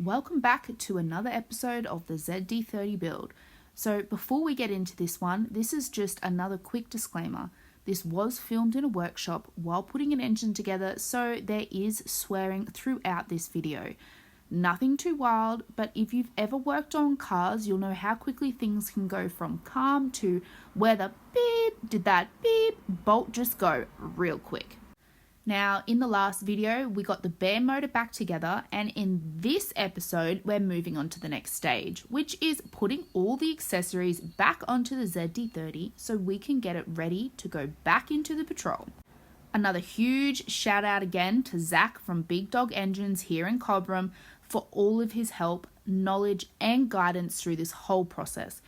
Welcome back to another episode of the ZD30 build. So before we get into this one, this is just another quick disclaimer. This was filmed in a workshop while putting an engine together, so there is swearing throughout this video. Nothing too wild, but if you've ever worked on cars, you'll know how quickly things can go from calm to where the beep did that beep bolt just go real quick. Now, in the last video, we got the bare motor back together, and in this episode, we're moving on to the next stage, which is putting all the accessories back onto the ZD30 so we can get it ready to go back into the patrol. Another huge shout out again to Zach from Big Dog Engines here in Cobram for all of his help, knowledge, and guidance through this whole process.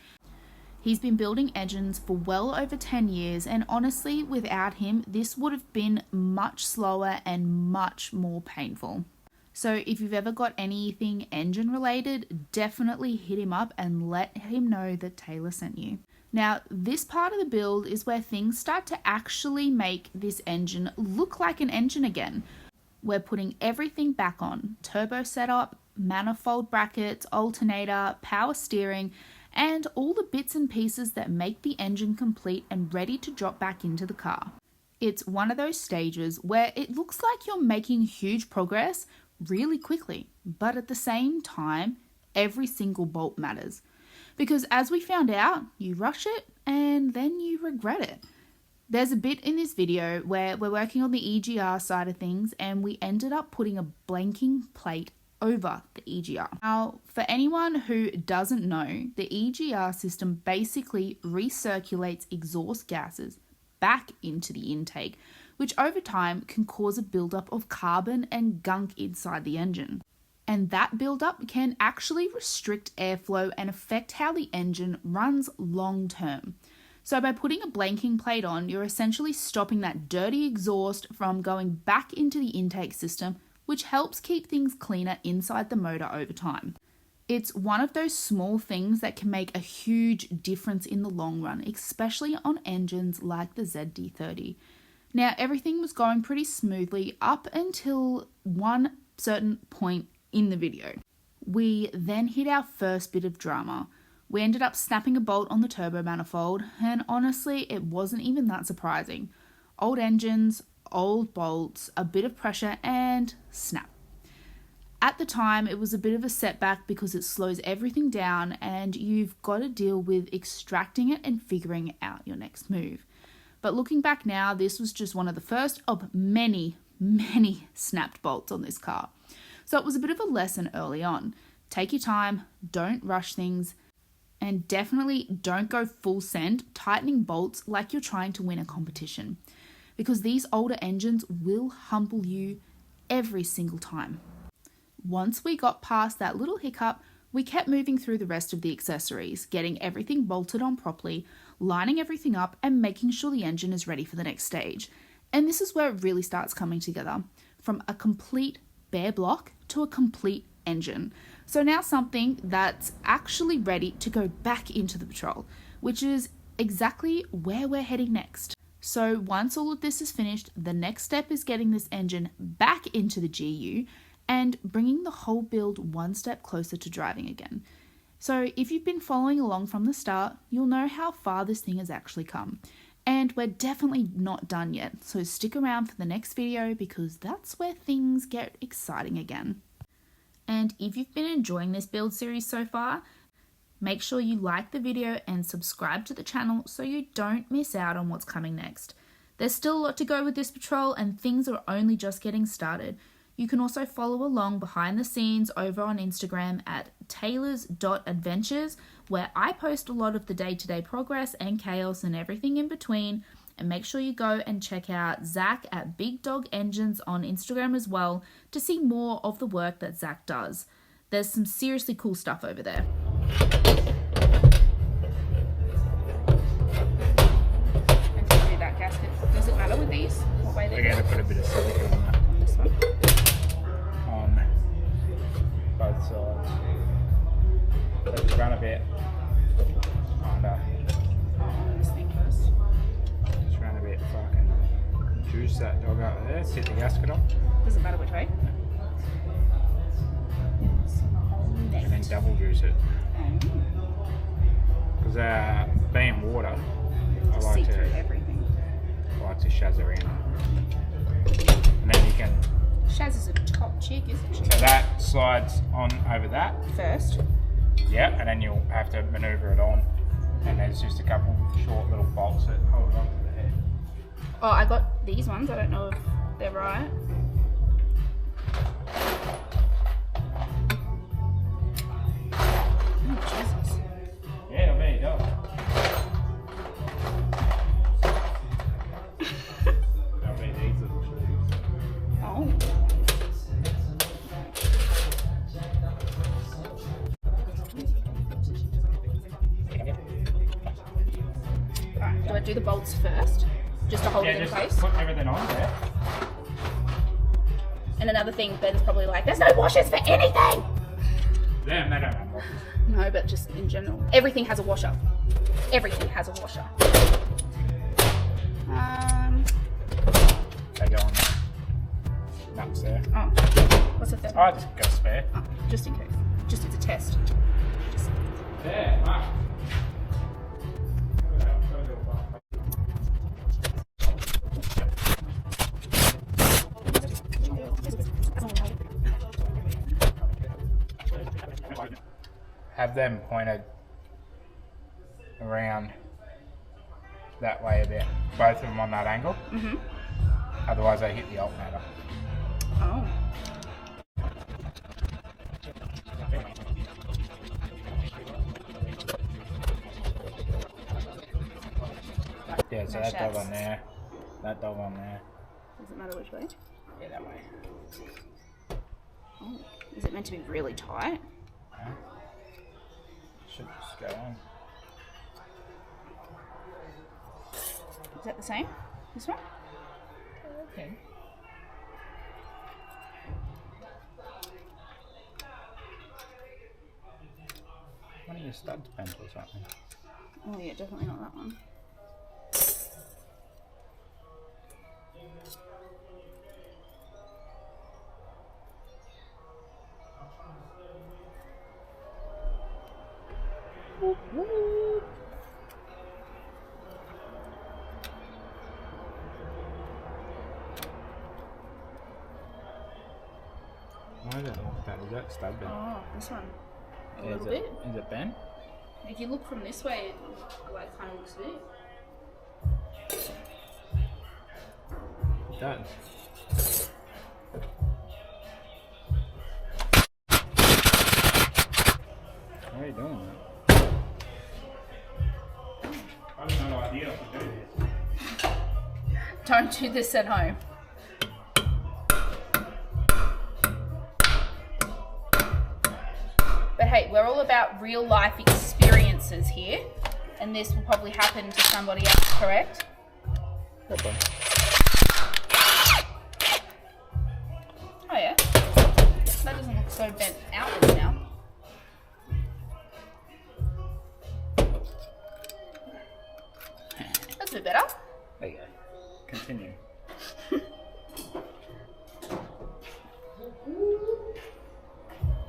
He's been building engines for well over 10 years, and honestly, without him, this would have been much slower and much more painful. So if you've ever got anything engine related, definitely hit him up and let him know that Taylor sent you. Now, this part of the build is where things start to actually make this engine look like an engine again. We're putting everything back on: turbo setup, manifold brackets, alternator, power steering, and all the bits and pieces that make the engine complete and ready to drop back into the car. It's one of those stages where it looks like you're making huge progress really quickly, but at the same time, every single bolt matters. Because as we found out, you rush it and then you regret it. There's a bit in this video where we're working on the EGR side of things, and we ended up putting a blanking plate over the EGR. Now, for anyone who doesn't know, the EGR system basically recirculates exhaust gases back into the intake, which over time can cause a buildup of carbon and gunk inside the engine. And that buildup can actually restrict airflow and affect how the engine runs long term. So by putting a blanking plate on, you're essentially stopping that dirty exhaust from going back into the intake system, which helps keep things cleaner inside the motor over time. It's one of those small things that can make a huge difference in the long run, especially on engines like the ZD30. Now, everything was going pretty smoothly up until one certain point in the video. We then hit our first bit of drama. We ended up snapping a bolt on the turbo manifold, and honestly, it wasn't even that surprising. Old engines, old bolts, a bit of pressure, and snap. At the time, it was a bit of a setback because it slows everything down and you've got to deal with extracting it and figuring out your next move. But looking back now, this was just one of the first of many snapped bolts on this car. So it was a bit of a lesson early on. Take your time, don't rush things, and definitely don't go full send tightening bolts like you're trying to win a competition, because these older engines will humble you every single time. Once we got past that little hiccup, we kept moving through the rest of the accessories, getting everything bolted on properly, lining everything up, and making sure the engine is ready for the next stage. And this is where it really starts coming together, from a complete bare block to a complete engine. So now something that's actually ready to go back into the patrol, which is exactly where we're heading next. So once all of this is finished, the next step is getting this engine back into the GU and bringing the whole build one step closer to driving again. So if you've been following along from the start, you'll know how far this thing has actually come. And we're definitely not done yet, so stick around for the next video because that's where things get exciting again. And if you've been enjoying this build series so far, make sure you like the video and subscribe to the channel so you don't miss out on what's coming next. There's still a lot to go with this patrol and things are only just getting started. You can also follow along behind the scenes over on Instagram at taylors.adventures, where I post a lot of the day-to-day progress and chaos and everything in between. And make sure you go and check out Zach at Big Dog Engines on Instagram as well to see more of the work that Zach does. There's some seriously cool stuff over there. And to do that gasket, does it matter with these? What way We're going to put a bit of silicone on that. On this one? On both sides. So just run a bit under. This thing first. Just run a bit fucking juice that dog out there. Sit the gasket on. Doesn't matter which way. double juice it. Because being water, I See like through to everything. shazz her in. And then you can. Shaz is a top chick, isn't she? So that slides on over that. First. Yeah, and then you'll have to manoeuvre it on. And there's just a couple short little bolts that hold it onto the head. Oh, I got these ones. I don't know if they're right. Oh, Jesus. Yeah, there you go. That'll be these little shoes. Oh. Alright, do I do the bolts first? Just to hold it in just place? put everything on there. And another thing, Ben's probably like, there's no washers for anything! Yeah, they don't have washers. No, but just in general. Everything has a washer. Everything has a washer. They go on nuts there. Oh. What's the third? I just got a spare. Oh, just in case. Just it's a test. Just... There, Mark. Have them pointed around that way a bit. Both of them on that angle. Mm-hmm. Otherwise they hit the alternator. Oh. Yeah, so No that dog shafts. on there. That dog on there. Does it matter which way? Yeah, that way. Oh. Is it meant to be really tight? No. Should just go on. Is that the same? This one? Okay. One of your studs bent or something. Oh yeah, definitely not that one. Why is it like that? Is that stud bent? Oh, this one. A Yeah, little is bit. Is it bent? If you look from this way, it like kind of looks big. It does. Why are you doing that? I have no idea what to do this. Don't do this at home. But hey, we're all about real life experiences here, and this will probably happen to somebody else, correct? Okay. Oh yeah. That doesn't look so bent outwards now. That's a bit better. There you go. Continue.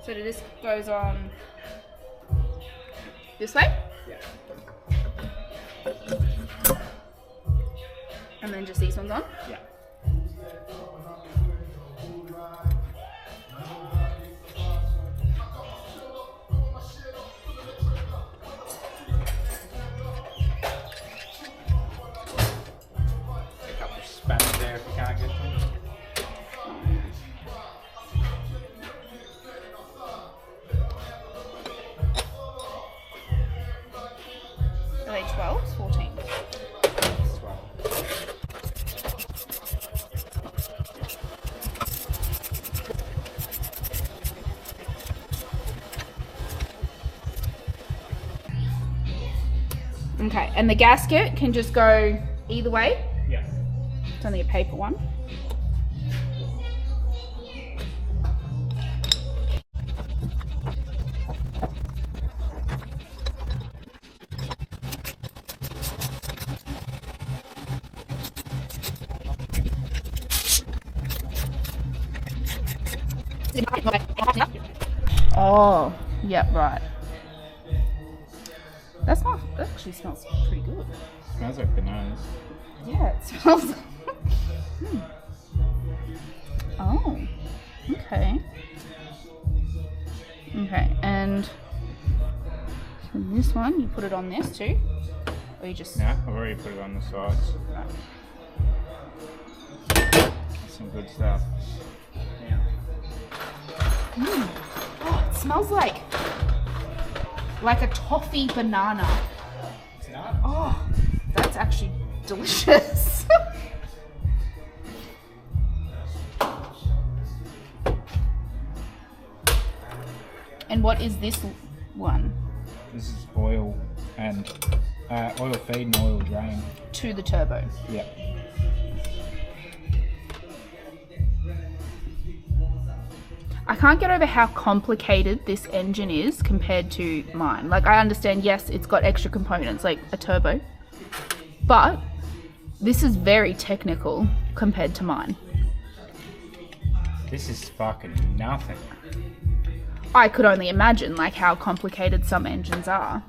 So this goes on this way, Yeah. and then just these ones on. Yeah. A couple of spanners there if you can't get them. Are they 12s, 14? Okay, and the gasket can just go either way. Yeah. It's only a paper one. Oh, Yep, right. That actually smells pretty good. Smells like bananas. Yeah, it smells. Oh, okay. Okay, and this one, you put it on this too? Or you just... No, I've already put it on the sides. Right. That's some good stuff. Yeah. Oh, it smells like a toffee banana. It's not. Oh, that's actually delicious. And what is this one? This is oil and oil feed and oil drain. To the turbo. Yeah. I can't get over how complicated this engine is compared to mine. Like, I understand, yes, it's got extra components like a turbo, but this is very technical compared to mine. This is fucking nothing. I could only imagine like how complicated some engines are.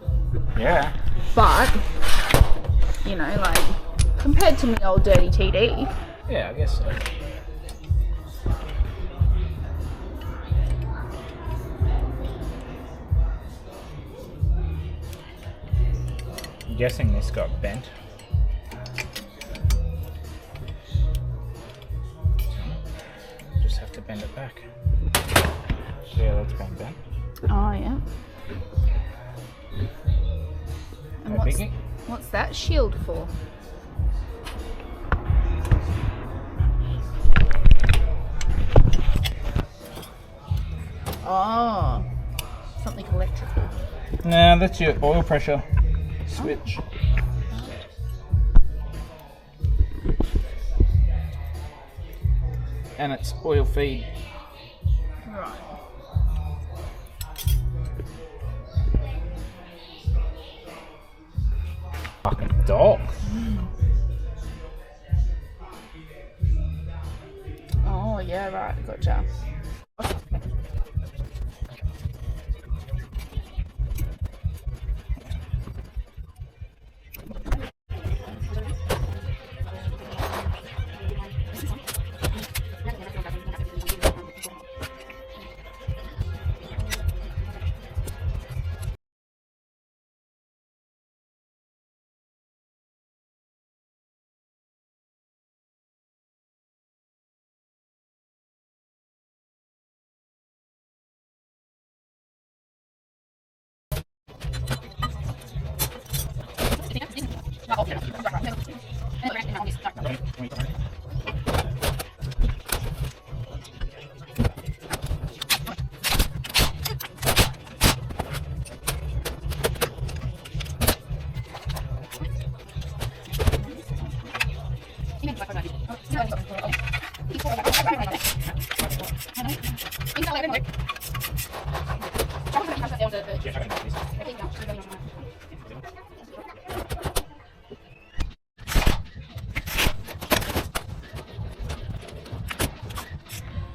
Yeah. But, you know, like, compared to my old dirty TD. Yeah, I guess so. I'm guessing this got bent. Just have to bend it back. Yeah, that's been bent. Oh, yeah. And How big? what's that shield for? Oh, something electrical. No, that's your oil pressure switch. And it's oil feed. Right. Fucking dog. Oh, yeah, right, gotcha.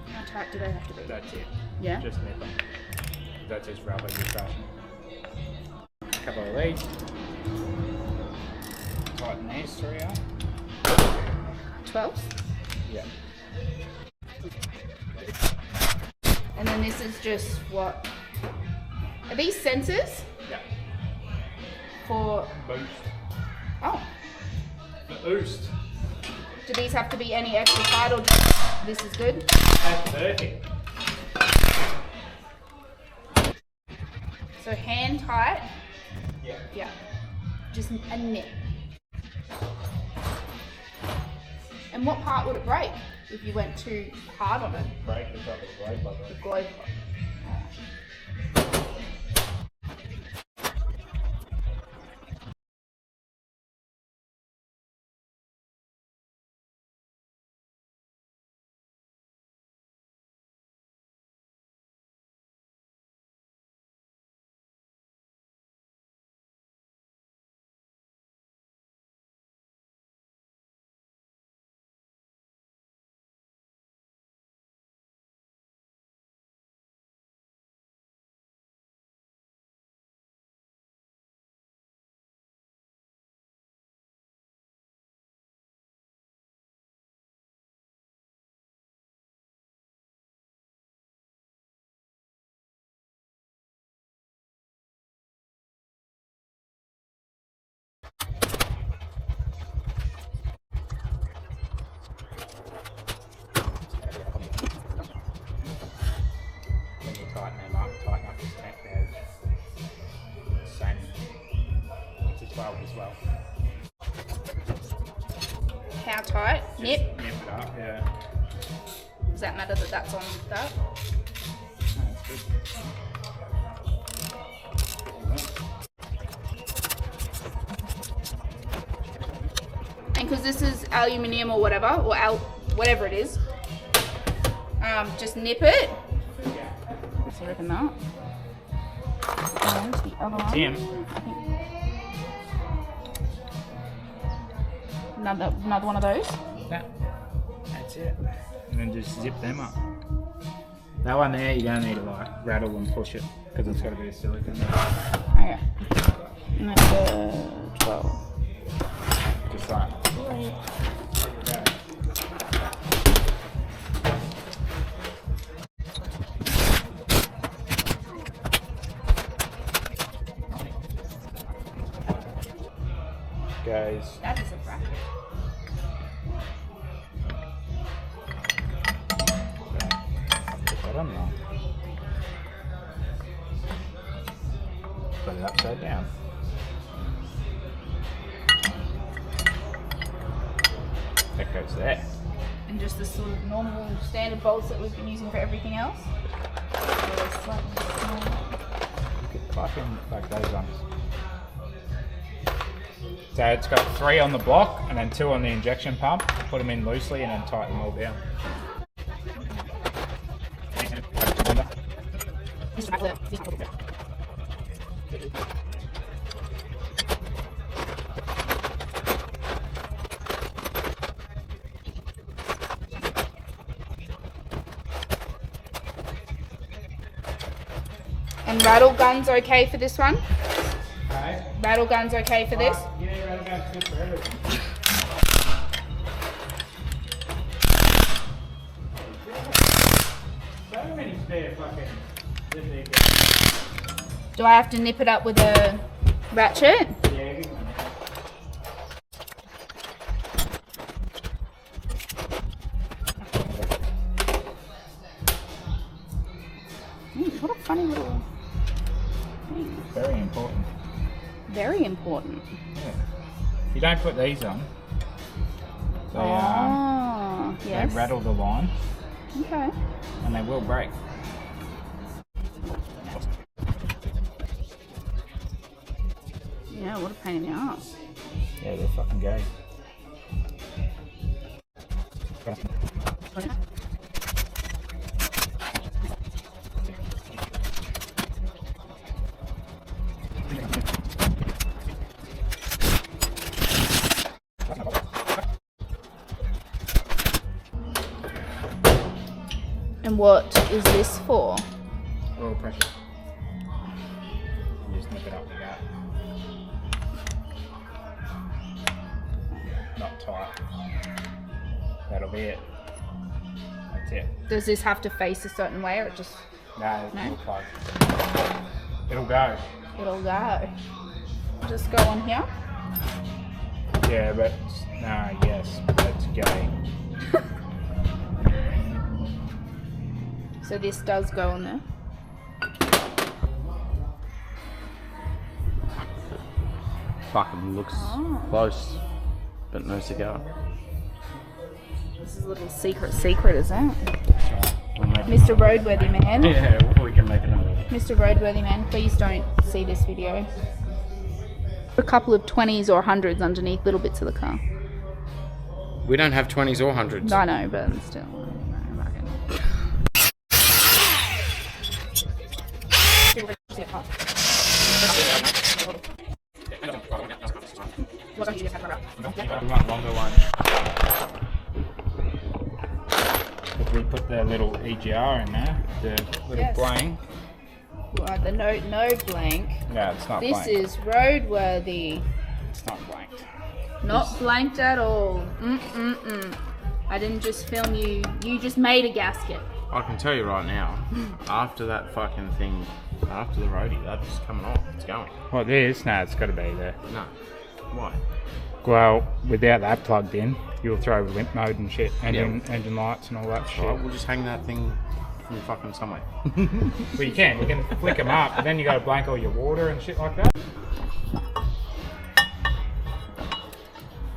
How tight do they have to be? That's it. Yeah? Just nip them. That's just rubber you're crushing. A couple of these. Tighten these three up. 12? Yeah. And then this is just what? Are these sensors Yeah. for... Boost. Oh, The boost. do these have to be any extra tight or just this is good? That's perfect. So hand tight? Yeah. Yeah. Just a nip. And what part would it break if you went too hard on it? Break the top of the blade bubble. The globe. tighten up his tank there. Same. It's a 12 as well. How tight? Just Nip. Nip it up, yeah. Does that matter that that's on that? No, that's good. And because this is aluminium or whatever, or whatever it is, just nip it. So I reckon that. Where's the other one? Tim. I think another one of those. That's it. And then just zip them up. That one there, you don't need to like rattle and push it because it's got a bit of silicone there. Okay. And that's the 12. Just like. Goes. That is a bracket. Put that on now. Put it upside down. That goes there. And just the sort of normal standard bolts that we've been using for everything else. Like in like those ones. So it's got 3 on the block and then 2 on the injection pump. Put them in loosely and then tighten them all down. And rattle guns okay for this one? Okay. Rattle guns okay for this? Yeah, rattle guns good for everything. So many spare fucking ZD guns. Do I have to nip it up with a ratchet? Yeah, good one. What a funny little thing. Very important. Very important. Yeah. You don't put these on. They, Yes. they rattle the line Okay. and they will break. Yeah, what a pain in the ass. Yeah, they're fucking gay. And what is this for? Oil pressure. You just nip it up with that. Not tight. That'll be it. That's it. Does this have to face a certain way or it just... No, No? it'll plug. It'll go. It'll go. Just go on here? Yeah, but no, yes, that's gay. So this does go on there. Fucking looks close, but no cigar. This is a little secret, is it? We'll make Mr. Roadworthy Man. Yeah, we can make another. Mr. Roadworthy Man, please don't see this video. A couple of 20s or 100s underneath little bits of the car. We don't have 20s or 100s. I know, but still. We want longer ones. If we put the little EGR in there, the little Yes. blank. Right, the no blank. No, it's not This blank. is roadworthy. It's not blanked. Not blanked at all. I didn't just film you. You just made a gasket. I can tell you right now, after that fucking thing, after the roadie, that's coming off. It's going. What this? No, it's got to be there. No. Why? Well, without that plugged in, you'll throw limp mode and shit, engine lights and all that shit. Alright, we'll just hang that thing from fucking somewhere. Well, you can flick them up, but then you got to blank all your water and shit like that.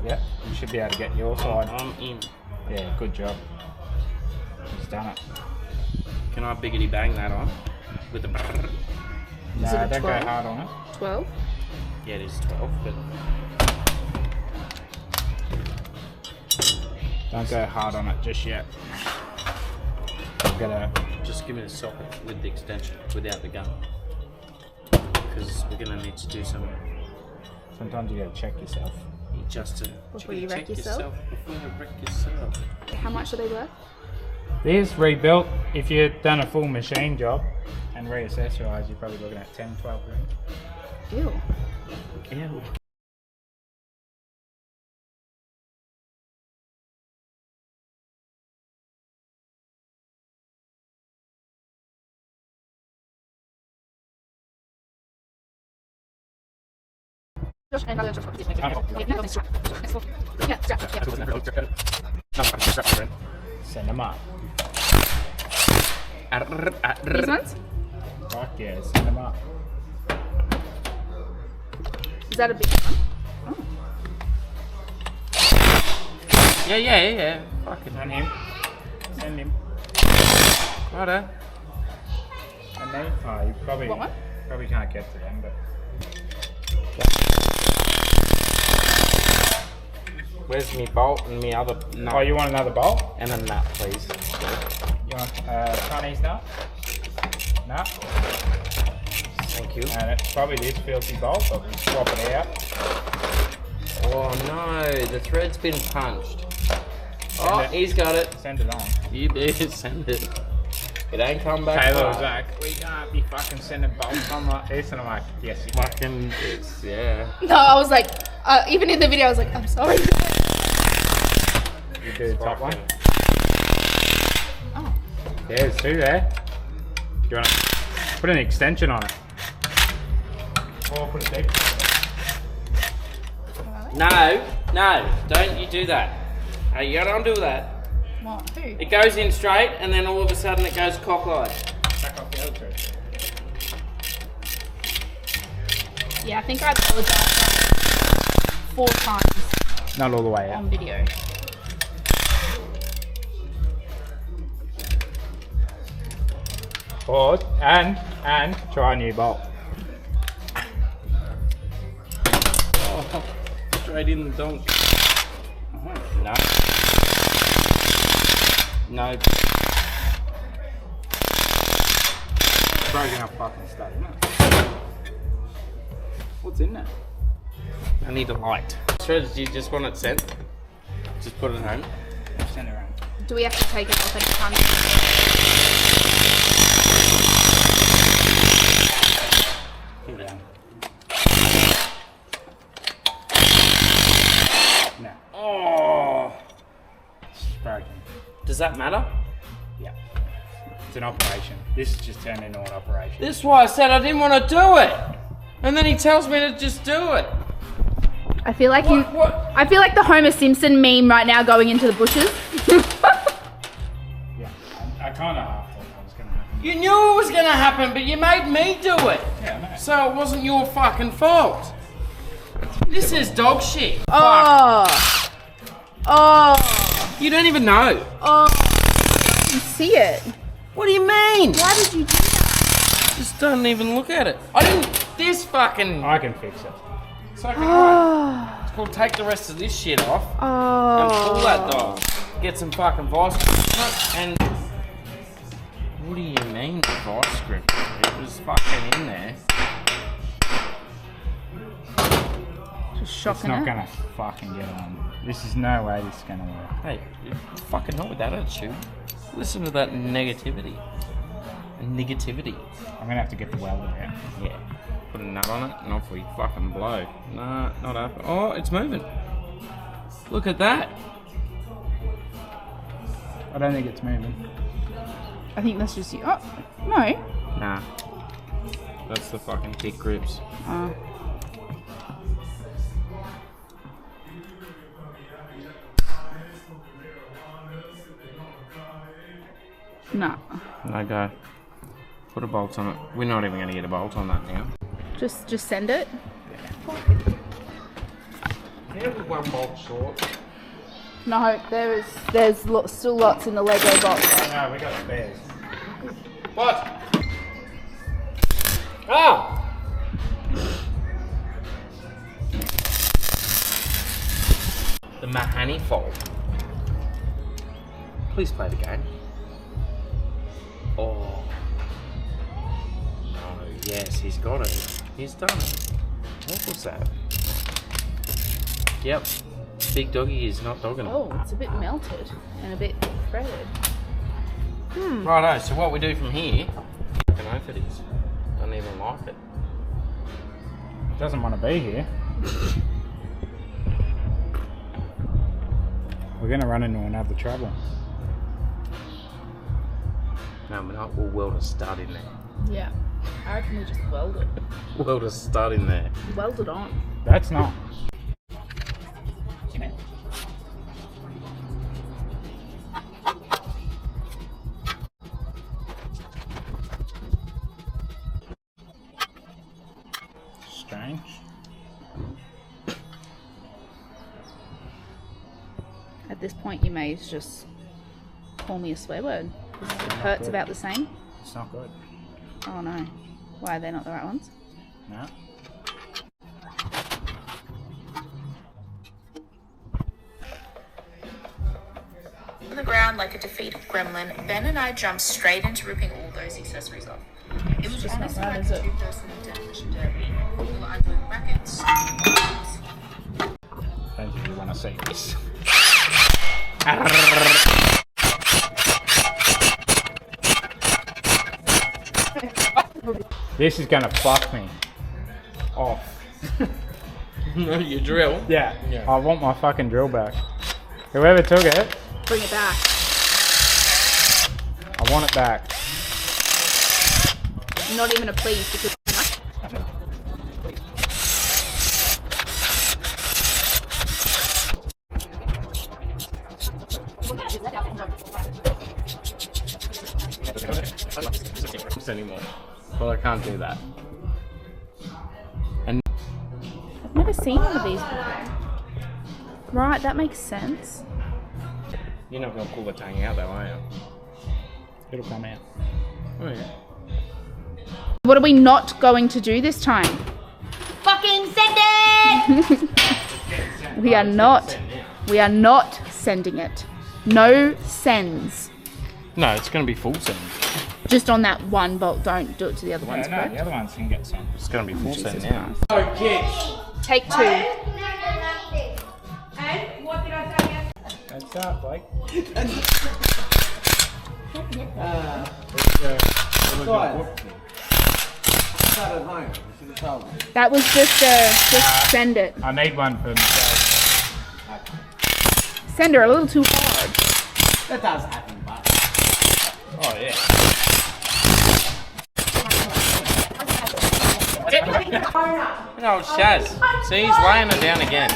Yeah, you should be able to get your side. I'm in. Yeah, good job. He's done it. Can I biggity bang that on? With the... Is it No, a don't 12? go hard on it. 12? Yeah, it is 12, but... Don't go hard on it just yet. I'm gonna... Just give me the socket with the extension, without the gun. Because we're going to need to do some... Sometimes you gotta check yourself. Just to Before you check wreck yourself? Before you wreck yourself. How much are they worth? These rebuilt, if you'd done a full machine job and reaccessorised, you're probably looking at 10, 12 grand. Ew. Ew. Send them up. These ones? Fuck yeah, send them up. Is that a big one? Yeah. Fucking Send him. Send him. righto. And they, oh, you probably, What one? probably can't get to them, but... Where's me bolt and me other nut? Oh, you want another bolt? And a nut, please. You want Chinese nut? Nut? Thank you. And it's probably this filthy bolt, but we'll swap it out. Oh no, the thread's been punched. Oh, it. he's got it. Send it on. You better send it. It ain't come back. Taylor was far. like, we can't be fucking sending bolts on like this. And I'm like, yes, you can. Fucking, it's, yeah. No, I was like, even in the video, I was like, I'm sorry. You do the top one. Oh. Yeah, there's two there. Do you want to put an extension on it? Or put a deep. No, don't you do that. Hey, you don't do that. What? Who? It goes in straight and then all of a sudden it goes cockeyed. Back off the other two. Yeah, I think I apologized like 4 times Not all the way out. on video. Or, and try a new bolt. Oh, straight in the donk. No. No. Broken up fucking stuff, isn't it? What's in there? I need a light. Shredders, do you just want it sent? Just put it home. Send it around. Do we have to take it off any time? Keep down. No. Oh. It's broken. Does that matter? Yeah. It's an operation. This has just turned into an operation. This is why I said I didn't want to do it. And then he tells me to just do it. I feel like What? I feel like the Homer Simpson meme right now going into the bushes. Yeah. I kind of half thought that was going to happen. You knew it was going to happen, but you made me do it. Yeah, I know. So it wasn't your fucking fault. This is dog shit. Oh. Oh. You don't even know. Oh. You see it. What do you mean? Why did you do that? Just don't even look at it. I didn't. This fucking. I can fix it. It's like alright. It's called take the rest of this shit off and pull that dog. Get some fucking vice grip. And what do you mean vice grip? It was fucking in there. Just It's shocking not it. going to fucking get on. This is no way this is going to work. Hey, fucking not with that attitude. Listen to that negativity. Negativity. I'm going to have to get the welder out. Yeah. Put a nut on it and off we fucking blow. Nah, not up. Oh, it's moving. Look at that. I don't think it's moving. I think that's just you. Oh, no. Nah. That's the fucking thick grips. No. No go. Put a bolt on it. We're not even going to get a bolt on that now. Just send it. Yeah, we're one bolt short. No, there's still lots in the Lego box. Oh no, we got spares. What? Oh! The manifold. Please play the game. Oh. No, yes, he's got it. He's done it. What was that? Yep. Big doggy is not dogging it. Oh, it's a bit melted and a bit threaded. Righto, so what we do from here, I don't know if it is. Don't even like it. It doesn't want to be here. We're going to run into another trouble. No, we're not. We'll weld a stud in there. Yeah. I reckon we just weld it. Weld a stud in there. Weld it on. That's not. Strange. At this point, you may just call me a swear word. It hurts about the same. It's not good. Oh no. Why, they're not the right ones? No. On the ground like a defeated gremlin, Ben and I jumped straight into ripping all those accessories off. It was just not honestly right, like is a it? two-person demolition derby. We were undoing brackets. Don't think you want to see this. This is gonna fuck me off. No, you drill. Yeah. Yeah. I want my fucking drill back. Whoever took it, Bring it back. I want it back. Not even a please because Anymore. Well, I can't do that. And I've never seen one of these before. Right, that makes sense. you're not going to pull the tongue out though, are you? It'll come out. Oh yeah. What are we not going to do this time? Fucking send it! We are not sending it. No sends. No, it's going to be full send. Just on that one bolt. Don't do it to the other ones, No, correct? the other ones can get some. It's going to be full Jesus send now. Take two. That's up, Blake. That was just send it. I need one for myself. Send her a little too hard. That does happen, but Oh yeah. No, Shaz. See, he's laying it down again.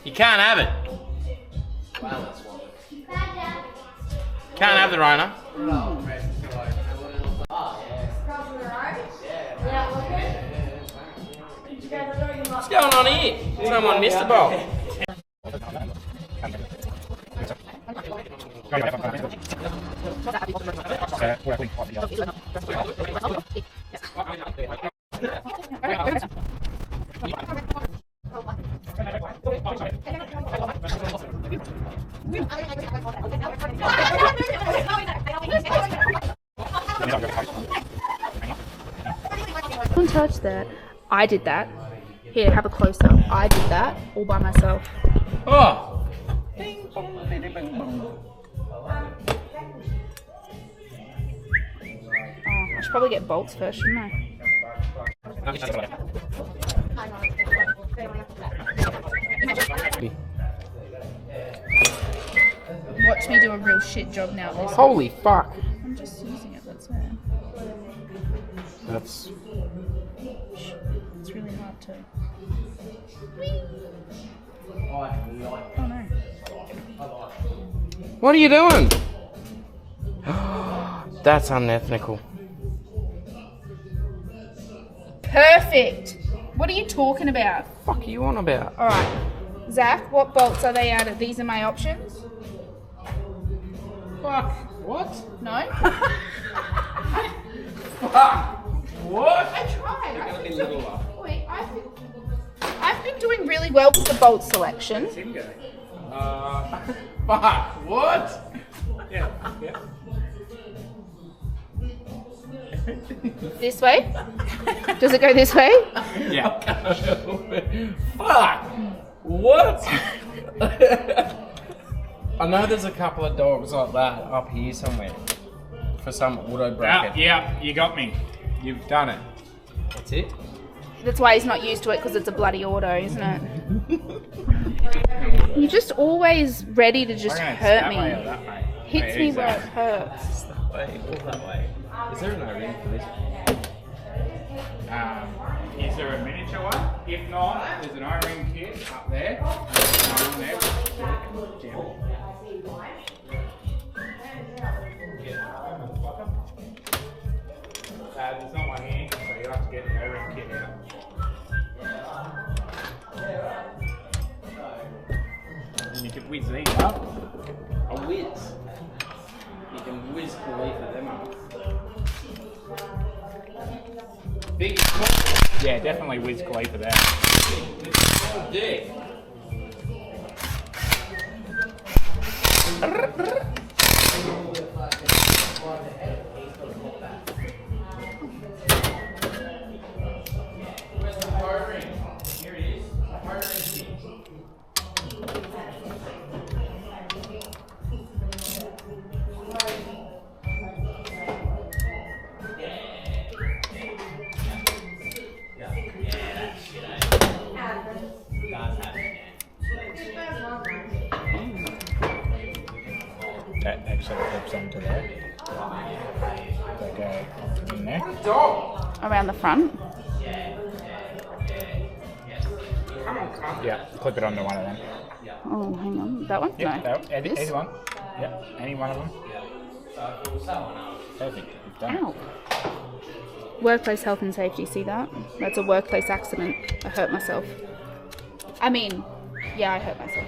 You can't have it. Can't have the Rona. What's going on here? Someone missed the bowl. Don't touch that. I did that. Here, have a close up. I did that all by myself. Oh! Oh, I should probably get bolts first, shouldn't I? Watch me do a real shit job now. This. Holy fuck! I'm just using it, that's it. That's. It's really hard to. Oh no. What are you doing? That's unethical. Perfect. What are you talking about? What the fuck are you on about? All right, Zach, what bolts are they out of? These are my options. Fuck. What? No? Fuck! What? I tried. Gotta be littler. Wait, I've been doing really well with the bolt selection. It's him go. Fuck! What? Yeah. Yeah. This way? Does it go this way? Yeah. Fuck! What? I know there's a couple of dogs like that up here somewhere for some auto bracket. Yeah, you got me. You've done it. That's it. That's why he's not used to it, because it's a bloody auto, isn't it? You're just always ready to just hurt me. Hits me where it hurts. That way, all that way. Is there an O-ring for this? Is there a miniature one? If not, there's an O-ring kit up there. There's not one here, so you have to get the O-ring kit out. And you can whiz these up. A whiz. You can whiz Khalifa them up. Big small. Yeah, definitely Wiz Khalifa there. Oh, dick. Where's the hard ring? Here it is. The hard ring. That actually clips onto there. They go in there. Around the front. Yeah, clip it onto one of them. Oh, hang on. That one? Yeah, No. either one. Yeah, any one of them. Perfect. You've done it. Ow. Workplace health and safety, see that? That's a workplace accident. I hurt myself. I mean, yeah, I hurt myself.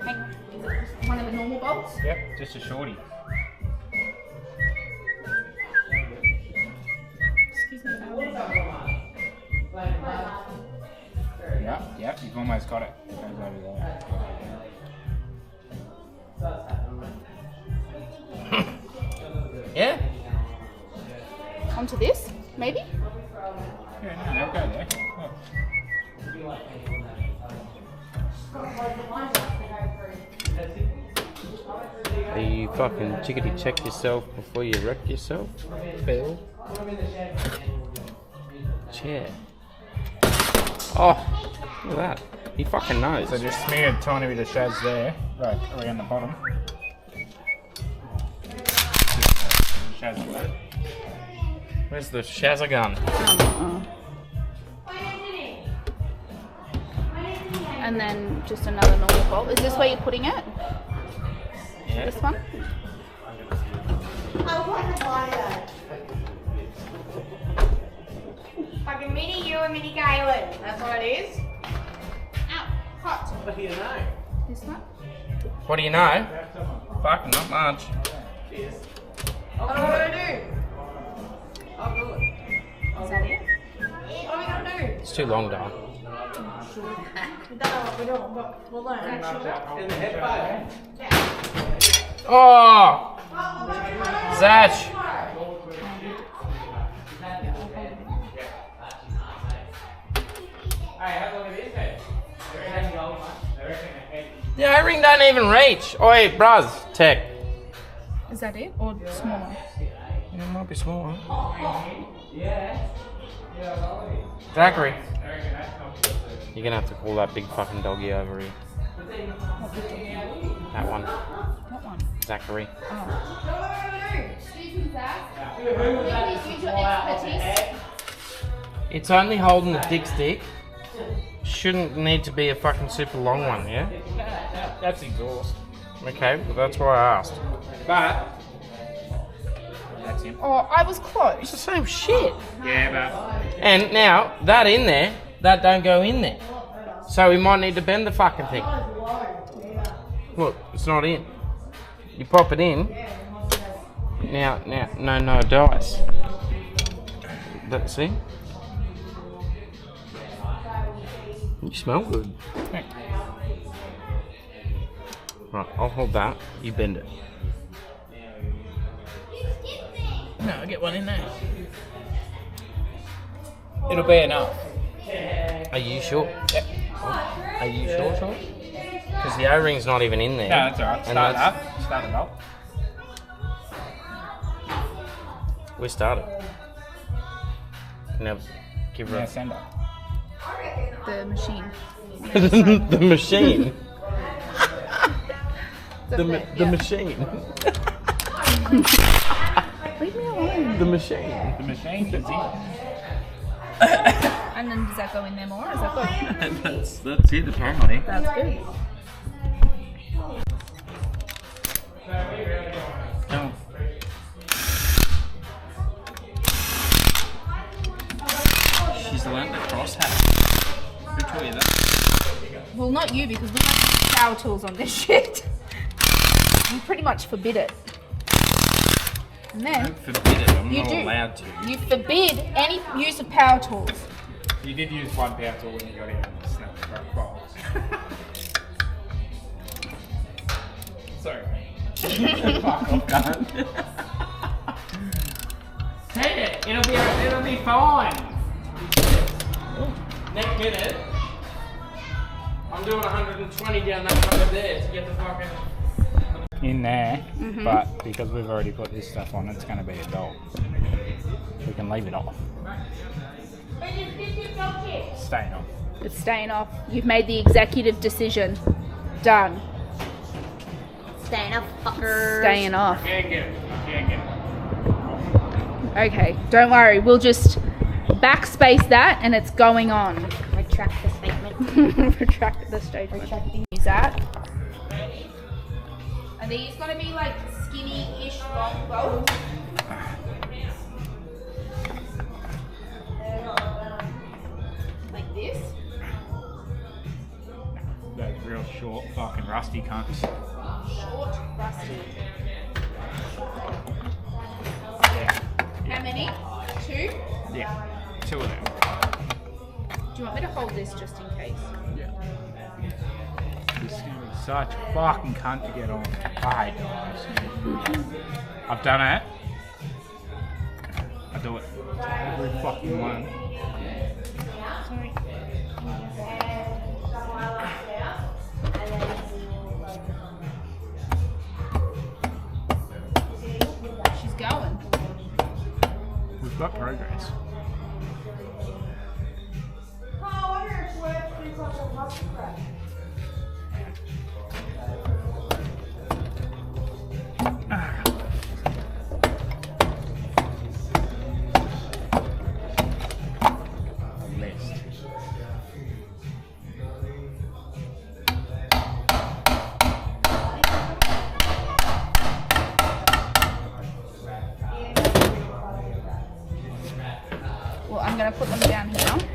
Hang on. Is it one of the normal bolts? Yep, just a shorty. Excuse me. Yep, you've almost got it. It goes over there. Yeah? Onto this, maybe? Yeah, no, they'll go there. Are you fucking chickadee check yourself before you wreck yourself, Bill? Chair. Oh, look at that. He fucking knows. So just smear a tiny bit of shaz there, right around the bottom. Shaz there. Where's the Shazza gun? And then just another normal bolt. Is this where you're putting it? Yeah. This one? Fucking mini you and mini Galen. That's what it is. Ow, hot. What do you know? This one? What do you know? Fucking not much. I don't know what to do. I'll do it. Is that it? What are we gonna do? It's too long, Don. We don't know what we're doing, but we'll learn. In the headphone. Oh! Zach! The O-ring don't even reach. Oi, bruz, tech. Is that it? Or smaller? It might be smaller. Zachary. You're gonna have to call that big fucking doggy over here. That one. What one? Zachary. Excuse me, Zach. Please use your expertise. It's only holding the dick stick. Shouldn't need to be a fucking super long one, yeah? That's exhaust. Okay, but that's why I asked. But That's him. Oh, I was it's close. the same shit. Yeah, And now, that in there, that don't go in there. So we might need to bend the fucking thing. Look, it's not in. You pop it in. Now, no, it dies. See? You smell good. but Right, I'll hold that. You bend it. no, I'll get one in there. It'll be enough. Are you sure? Yep. Are you sure, Sean? Because the O-ring's not even in there. No, that's alright. And Start it that's- up. Start it up. We started. Now, give her Yeah, a... send up. The machine. the machine. The Yeah. machine. Leave me alone. The machine. The machine is in. And then does that go in there more? Is that good? That's it, apparently. That's good. No. She's learnt the crosshair. Who taught you that? Well, not you, because we don't have power tools on this shit. You pretty much forbid it. And then Don't forbid it. I'm You not do. allowed to. you forbid any use of power tools. You did use one power tool when you got in and snapped the front box. Sorry. Fuck off, gun. Take it. It'll be fine. Next minute, I'm doing 120 down that road there to get the fucking... In there, but because we've already put this stuff on, it's going to be a dog. We can leave it off. Staying off. It's staying off. You've made the executive decision. Done. Staying up, fuckers. Staying off. Can't get it. Can't get it. Okay, don't worry. We'll just backspace that and it's going on. Retract the statement. Retract the statement. Use that. Are these going to be like skinny-ish long bolts? Like this? Those real short, fucking rusty cunts. Short, rusty. Yeah. How many? 2? Yeah. 2 of them. Do you want me to hold this just in case? Yeah. This is going to be such a fucking cunt to get on. I hate those. I've done it. I do it to every fucking one. She's going. We've got progress. Well, I'm going to put them down here.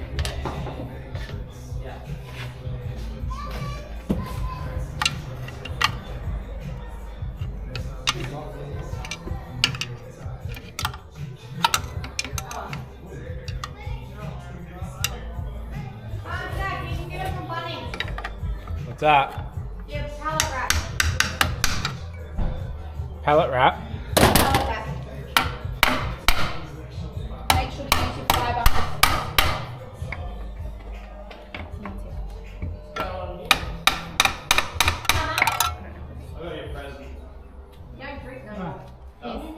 What's that? Yeah, pallet wrap. Pallet wrap. Pallet wrap. Make sure to use your fibre. Don't drink no more.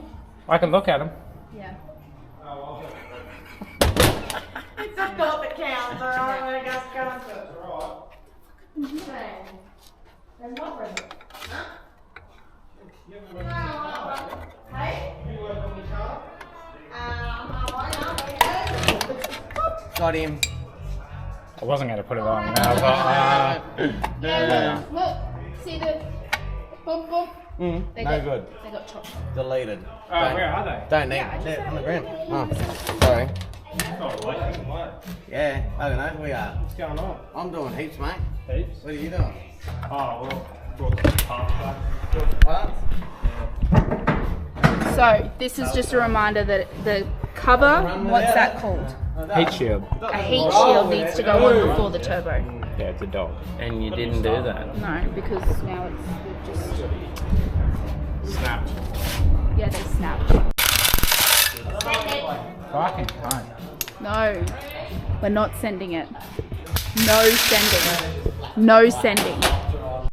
I can look at them. Yeah. It's a thought that counts, alright? When it goes counts. Alright. There's more present. Hey? Got him. I wasn't going to put it on. And I was like, Yeah, look. See the boom, boom. They No got, good. They got chopped. Deleted. Oh, where are they? Don't need. Yeah, I just They're said on the it. ground. Oh, sorry. Oh, what? Yeah, I don't know. We are. What's going on? I'm doing heaps, mate. Heaps? What are you doing? Oh, well, brought some parts back. What? So this is just a reminder that the cover, what's that called? Heat shield. A heat shield needs to go on before the turbo. Yeah, it's a dog. And you didn't do that. No, because now it's just Snap. yeah, they snapped. Fucking cunt. No, we're not sending it. No sending. No sending.